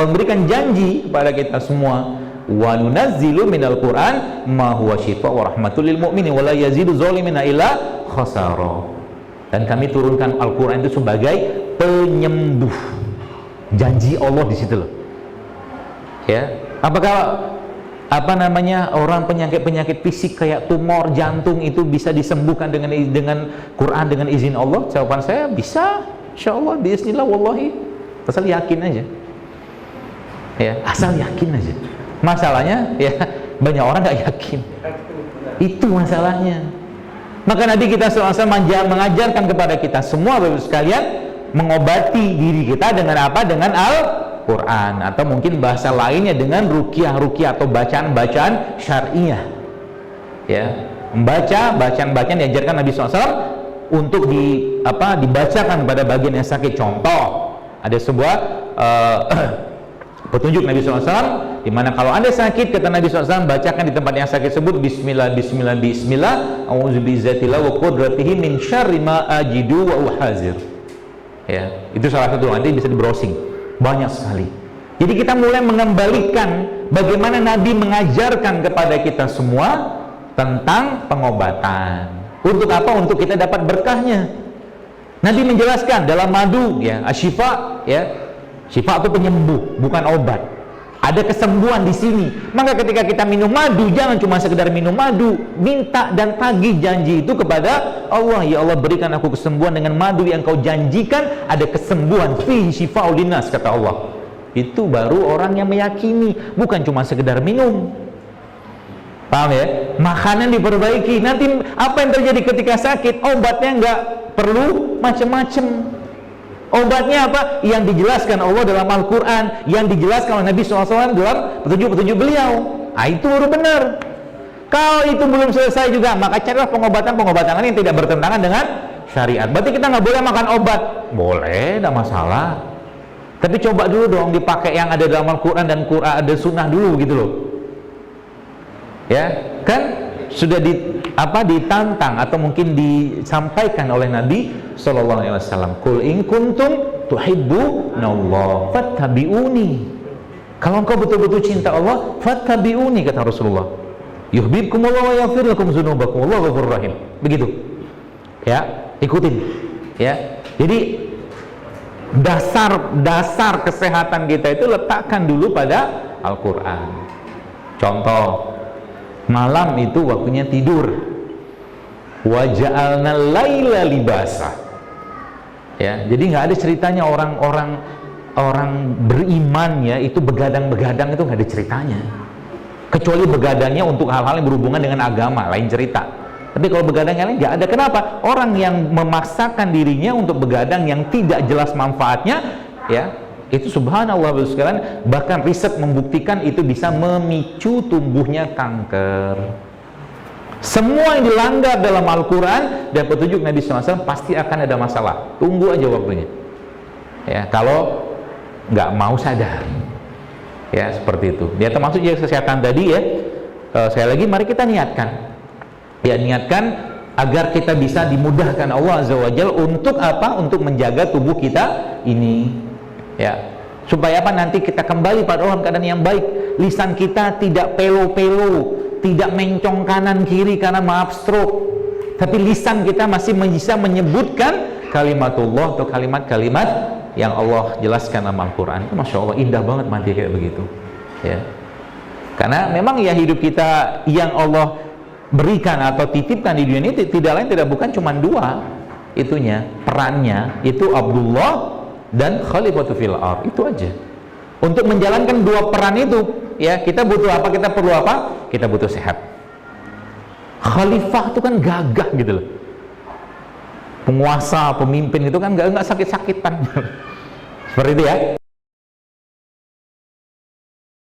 Allah memberikan janji kepada kita semua, wa nunazzilu minal Qur'an ma huwa syifa wa rahmatul lil mu'minin wa la yazidu zalimina illa khasara. Dan kami turunkan Al-Qur'an itu sebagai penyembuh. Janji Allah di situ loh. Ya, apakah orang penyakit fisik kayak tumor jantung itu bisa disembuhkan dengan Quran, dengan izin Allah? Jawaban saya bisa, insyaallah, bismillah, wallahi. Asal yakin aja. Ya, asal yakin aja. Masalahnya ya banyak orang nggak yakin. Itu masalahnya. Maka Nabi kita SAW mengajarkan kepada kita semua, Bapak sekalian, mengobati diri kita dengan apa? Dengan Al-Quran, atau mungkin bahasa lainnya dengan ruqyah atau bacaan-bacaan syariah. Ya, membaca bacaan-bacaan diajarkan Nabi SAW untuk dibacakan pada bagian yang sakit. Contoh, ada sebuah petunjuk Nabi SAW, di mana kalau Anda sakit, kata Nabi SAW, bacakan di tempat yang sakit tersebut bismillah, bismillah, bismillah, a'udzubillahi wa qudratihi min syarri ma ajidu wa uhazir. Ya, itu salah satu, nanti bisa di browsing, banyak sekali. Jadi kita mulai mengembalikan bagaimana Nabi mengajarkan kepada kita semua tentang pengobatan. Untuk apa? Untuk kita dapat berkahnya. Nabi menjelaskan dalam madu, ya, asyifa, ya, syifa itu penyembuh, bukan obat. Ada kesembuhan di sini. Maka ketika kita minum madu, jangan cuma sekedar minum madu, minta dan tagih janji itu kepada Allah. Ya Allah, berikan aku kesembuhan dengan madu yang kau janjikan, ada kesembuhan, fihi syifa'ul linnas, kata Allah. Itu baru orang yang meyakini, bukan cuma sekedar minum. Paham ya? Makanan diperbaiki. Nanti apa yang terjadi ketika sakit? Obatnya nggak perlu macam-macam. Obatnya apa? Yang dijelaskan Allah dalam Al-Quran, yang dijelaskan oleh Nabi SAW dalam petunjuk-petunjuk beliau. Nah, itu baru benar. Kalau itu belum selesai juga, maka carilah pengobatan-pengobatan yang tidak bertentangan dengan syariat. Berarti kita nggak boleh makan obat. Boleh, tidak masalah. Tapi coba dulu dong dipakai yang ada dalam Al-Quran dan Quran, ada sunnah dulu gitu loh. Ya, kan? Sudah ditantang atau mungkin disampaikan oleh Nabi SAW. Qul in kuntum tuhibbunallah fattabi'uni. Kalau engkau betul-betul cinta Allah, fattabi'uni, kata Rasulullah. Yuhibbukumullah wa yaghfir lakum dzunubakum, wallahu ghafurur rahim. Begitu. Ya, ikutin. Ya. Jadi dasar kesehatan kita itu letakkan dulu pada Al-Quran. Contoh, malam itu waktunya tidur. Wa ja'alna laila libasa. Ya, jadi nggak ada ceritanya orang beriman ya itu begadang-begadang, itu nggak ada ceritanya. Kecuali begadangnya untuk hal-hal yang berhubungan dengan agama, lain cerita. Tapi kalau begadang yang lain nggak ada. Kenapa? Orang yang memaksakan dirinya untuk begadang yang tidak jelas manfaatnya, ya, itu subhanallah sekalian, bahkan riset membuktikan itu bisa memicu tumbuhnya kanker. Semua yang dilanggar dalam Al-Quran dan petunjuk Nabi SAW pasti akan ada masalah. Tunggu aja waktunya. Ya, kalau nggak mau sadar. Ya, seperti itu. Dia termasuk juga kesehatan tadi ya. Sekali lagi, mari kita niatkan. Ya, niatkan agar kita bisa dimudahkan Allah Azza wa Jalla untuk apa? Untuk menjaga tubuh kita ini. Ya, supaya apa? Nanti kita kembali pada dalam keadaan yang baik. Lisan kita tidak pelo-pelo, tidak mencong kanan kiri karena maaf stroke, tapi lisan kita masih bisa menyebutkan kalimatullah atau kalimat-kalimat yang Allah jelaskan dalam Al-Quran. Masya Allah, indah banget mati kayak begitu. Ya, karena memang ya hidup kita yang Allah berikan atau titipkan di dunia ini tidak lain tidak bukan cuma dua itunya, perannya itu Abdullah dan Khalifatu fil ardh, itu aja. Untuk menjalankan dua peran itu, ya, kita butuh apa? Kita perlu apa? Kita butuh sehat. Khalifah itu kan gagah gitu loh. Penguasa, pemimpin itu kan nggak sakit-sakitan. Seperti itu ya.